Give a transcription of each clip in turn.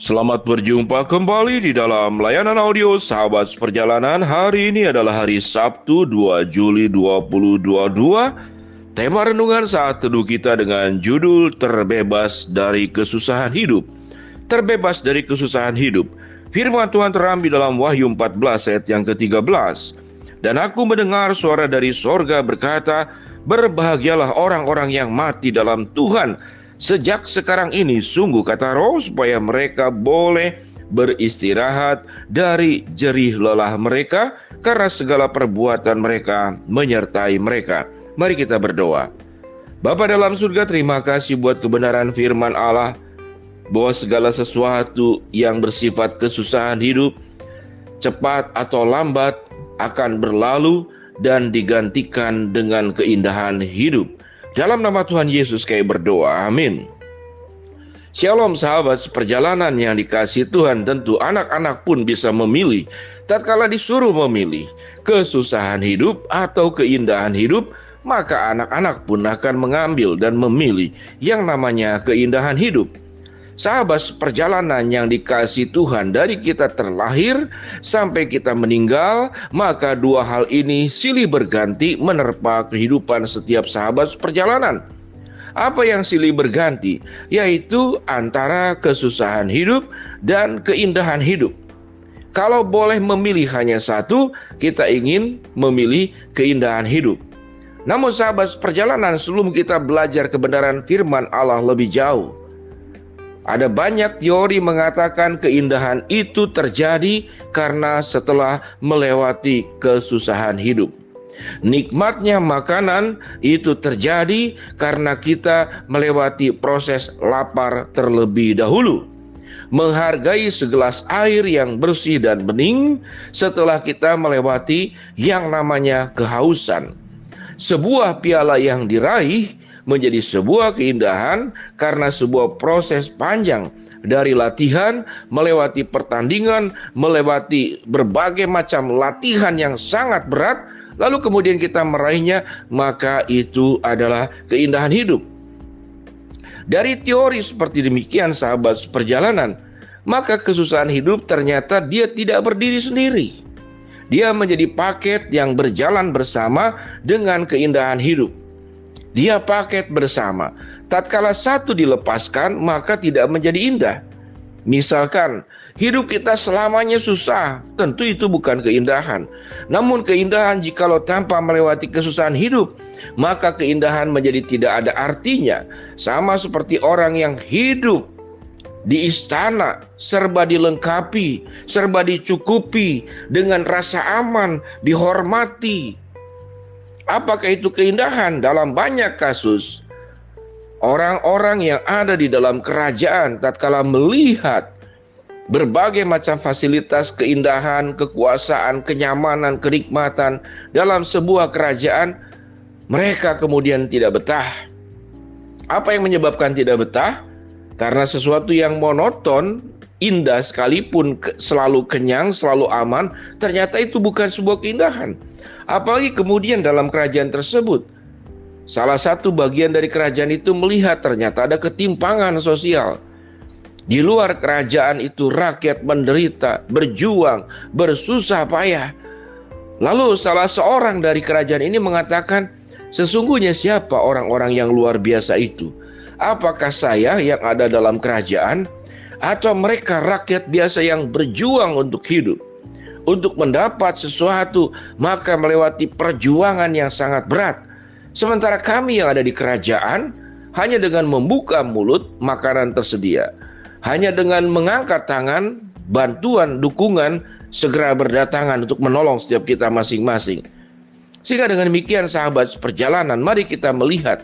Selamat berjumpa kembali di dalam layanan audio Sahabat Perjalanan. Hari ini adalah hari Sabtu 2 Juli 2022. Tema renungan saat teduh kita dengan judul Terbebas dari Kesusahan Hidup. Terbebas dari kesusahan hidup. Firman Tuhan terambil dalam Wahyu 14 ayat yang ke-13. Dan aku mendengar suara dari sorga berkata, "Berbahagialah orang-orang yang mati dalam Tuhan. Sejak sekarang ini sungguh kata Roh supaya mereka boleh beristirahat dari jerih lelah mereka karena segala perbuatan mereka menyertai mereka." Mari kita berdoa. Bapa dalam surga, terima kasih buat kebenaran firman Allah bahwa segala sesuatu yang bersifat kesusahan hidup cepat atau lambat akan berlalu dan digantikan dengan keindahan hidup. Dalam nama Tuhan Yesus kami berdoa, amin. Shalom sahabat seperjalanan yang dikasihi Tuhan. Tentu anak-anak pun bisa memilih. Tatkala disuruh memilih kesusahan hidup atau keindahan hidup, maka anak-anak pun akan mengambil dan memilih yang namanya keindahan hidup. Sahabat seperjalanan yang dikasihi Tuhan, dari kita terlahir sampai kita meninggal, maka dua hal ini silih berganti menerpa kehidupan setiap sahabat seperjalanan. Apa yang silih berganti? Yaitu antara kesusahan hidup dan keindahan hidup. Kalau boleh memilih hanya satu, kita ingin memilih keindahan hidup. Namun sahabat seperjalanan, sebelum kita belajar kebenaran firman Allah lebih jauh, ada banyak teori mengatakan keindahan itu terjadi karena setelah melewati kesusahan hidup. Nikmatnya makanan itu terjadi karena kita melewati proses lapar terlebih dahulu. Menghargai segelas air yang bersih dan bening setelah kita melewati yang namanya kehausan. Sebuah piala yang diraih menjadi sebuah keindahan karena sebuah proses panjang dari latihan, melewati pertandingan, melewati berbagai macam latihan yang sangat berat, lalu kemudian kita meraihnya, maka itu adalah keindahan hidup. Dari teori seperti demikian sahabat seperjalanan, maka kesusahan hidup ternyata dia tidak berdiri sendiri. Dia menjadi paket yang berjalan bersama dengan keindahan hidup. Dia paket bersama. Tatkala satu dilepaskan, maka tidak menjadi indah. Misalkan hidup kita selamanya susah, tentu itu bukan keindahan. Namun keindahan jikalau tanpa melewati kesusahan hidup, maka keindahan menjadi tidak ada artinya. Sama seperti orang yang hidup di istana, serba dilengkapi, serba dicukupi, dengan rasa aman, dihormati. Apakah itu keindahan? Dalam banyak kasus, orang-orang yang ada di dalam kerajaan tatkala melihat berbagai macam fasilitas, keindahan, kekuasaan, kenyamanan, kenikmatan dalam sebuah kerajaan, mereka kemudian tidak betah. Apa yang menyebabkan tidak betah? Karena sesuatu yang monoton, indah sekalipun selalu kenyang, selalu aman, ternyata itu bukan sebuah keindahan. Apalagi kemudian dalam kerajaan tersebut, salah satu bagian dari kerajaan itu melihat ternyata ada ketimpangan sosial. Di luar kerajaan itu rakyat menderita, berjuang, bersusah payah. Lalu salah seorang dari kerajaan ini mengatakan, sesungguhnya siapa orang-orang yang luar biasa itu? Apakah saya yang ada dalam kerajaan, atau mereka rakyat biasa yang berjuang untuk hidup, untuk mendapat sesuatu, maka melewati perjuangan yang sangat berat. Sementara kami yang ada di kerajaan, hanya dengan membuka mulut, makanan tersedia. Hanya dengan mengangkat tangan, bantuan, dukungan segera berdatangan untuk menolong setiap kita masing-masing. Sehingga dengan demikian sahabat seperjalanan, mari kita melihat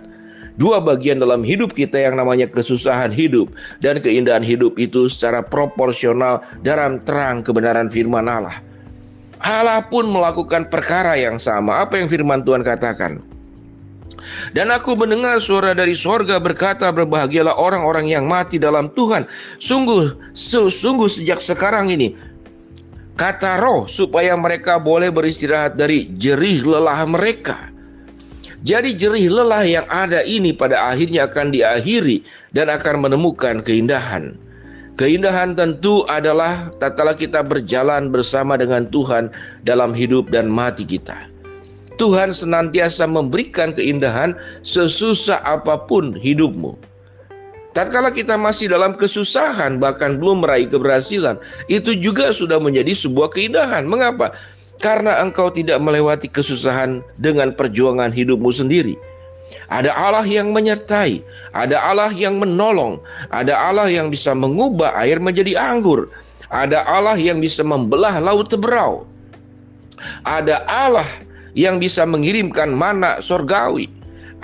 dua bagian dalam hidup kita yang namanya kesusahan hidup dan keindahan hidup itu secara proporsional dalam terang kebenaran firman Allah. Allah pun melakukan perkara yang sama. Apa yang firman Tuhan katakan? Dan aku mendengar suara dari sorga berkata, "Berbahagialah orang-orang yang mati dalam Tuhan. Sungguh sejak sekarang ini," kata Roh, "supaya mereka boleh beristirahat dari jerih lelah mereka." Jadi jerih lelah yang ada ini pada akhirnya akan diakhiri dan akan menemukan keindahan. Keindahan tentu adalah tatkala kita berjalan bersama dengan Tuhan dalam hidup dan mati kita. Tuhan senantiasa memberikan keindahan sesusah apapun hidupmu. Tatkala kita masih dalam kesusahan, bahkan belum meraih keberhasilan, itu juga sudah menjadi sebuah keindahan. Mengapa? Karena engkau tidak melewati kesusahan dengan perjuangan hidupmu sendiri. Ada Allah yang menyertai, ada Allah yang menolong, ada Allah yang bisa mengubah air menjadi anggur, ada Allah yang bisa membelah laut teberau, ada Allah yang bisa mengirimkan mana sorgawi,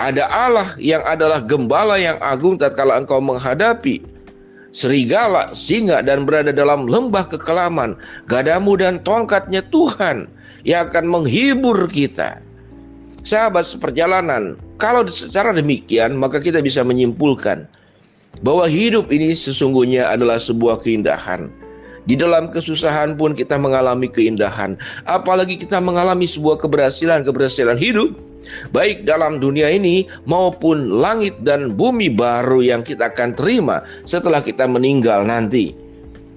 ada Allah yang adalah gembala yang agung tatkala engkau menghadapi serigala, singa, dan berada dalam lembah kekelaman. Gadamu dan tongkatnya Tuhan yang akan menghibur kita. Sahabat seperjalanan, kalau secara demikian maka kita bisa menyimpulkan bahwa hidup ini sesungguhnya adalah sebuah keindahan. Di dalam kesusahan pun kita mengalami keindahan. Apalagi kita mengalami sebuah keberhasilan hidup, baik dalam dunia ini maupun langit dan bumi baru yang kita akan terima setelah kita meninggal nanti.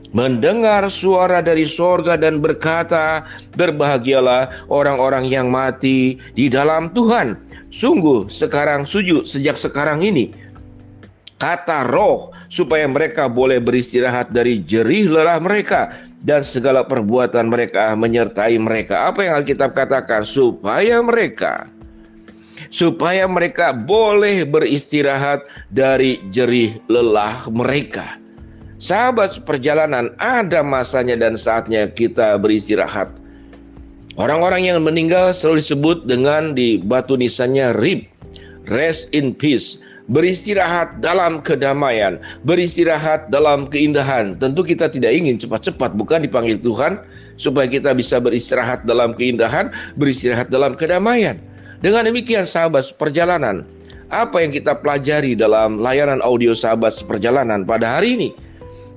Mendengar suara dari sorga dan berkata, berbahagialah orang-orang yang mati di dalam Tuhan. Sungguh sekarang sejak sekarang ini, kata roh, supaya mereka boleh beristirahat dari jerih lelah mereka dan segala perbuatan mereka menyertai mereka. Apa yang Alkitab katakan? Supaya mereka boleh beristirahat dari jerih lelah mereka. Sahabat seperjalanan, ada masanya dan saatnya kita beristirahat. Orang-orang yang meninggal selalu disebut dengan di batu nisannya RIP, rest in peace, beristirahat dalam kedamaian, beristirahat dalam keindahan. Tentu kita tidak ingin cepat-cepat, bukan dipanggil Tuhan supaya kita bisa beristirahat dalam keindahan, beristirahat dalam kedamaian. Dengan demikian sahabat seperjalanan, apa yang kita pelajari dalam layanan audio sahabat seperjalanan pada hari ini?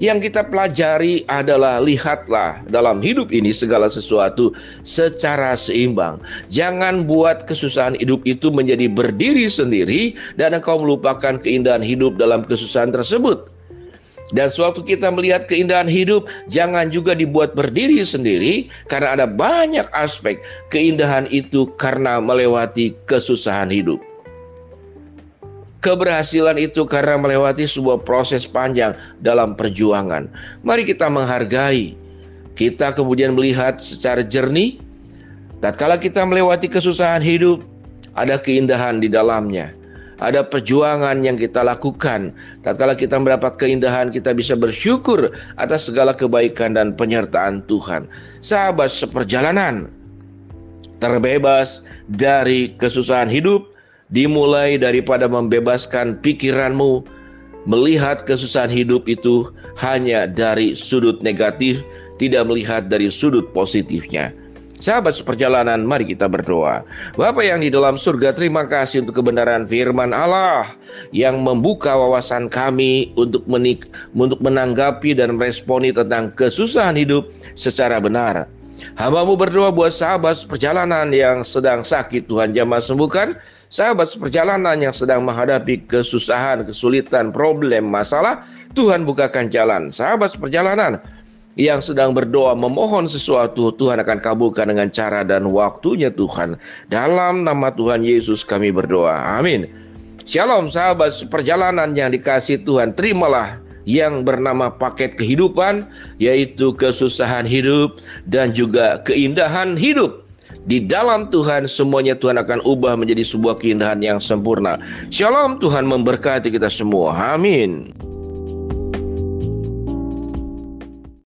Yang kita pelajari adalah lihatlah dalam hidup ini segala sesuatu secara seimbang. Jangan buat kesusahan hidup itu menjadi berdiri sendiri dan engkau melupakan keindahan hidup dalam kesusahan tersebut. Dan sewaktu kita melihat keindahan hidup, jangan juga dibuat berdiri sendiri karena ada banyak aspek keindahan itu karena melewati kesusahan hidup. Keberhasilan itu karena melewati sebuah proses panjang dalam perjuangan. Mari kita menghargai. Kita kemudian melihat secara jernih. Tatkala kita melewati kesusahan hidup, ada keindahan di dalamnya. Ada perjuangan yang kita lakukan. Tatkala kita mendapat keindahan, kita bisa bersyukur atas segala kebaikan dan penyertaan Tuhan. Sahabat seperjalanan, terbebas dari kesusahan hidup dimulai daripada membebaskan pikiranmu melihat kesusahan hidup itu hanya dari sudut negatif, tidak melihat dari sudut positifnya. Sahabat seperjalanan, mari kita berdoa. Bapa yang di dalam surga, terima kasih untuk kebenaran firman Allah yang membuka wawasan kami untuk menanggapi dan meresponi tentang kesusahan hidup secara benar. Hamba-Mu berdoa buat sahabat seperjalanan yang sedang sakit, Tuhan jamah sembuhkan. Sahabat seperjalanan yang sedang menghadapi kesusahan, kesulitan, problem, masalah, Tuhan bukakan jalan. Sahabat seperjalanan yang sedang berdoa memohon sesuatu, Tuhan akan kabulkan dengan cara dan waktunya Tuhan. Dalam nama Tuhan Yesus kami berdoa, amin. Shalom sahabat seperjalanan yang dikasihi Tuhan, terimalah yang bernama paket kehidupan, yaitu kesusahan hidup dan juga keindahan hidup. Di dalam Tuhan semuanya Tuhan akan ubah menjadi sebuah keindahan yang sempurna. Shalom, Tuhan memberkati kita semua. Amin.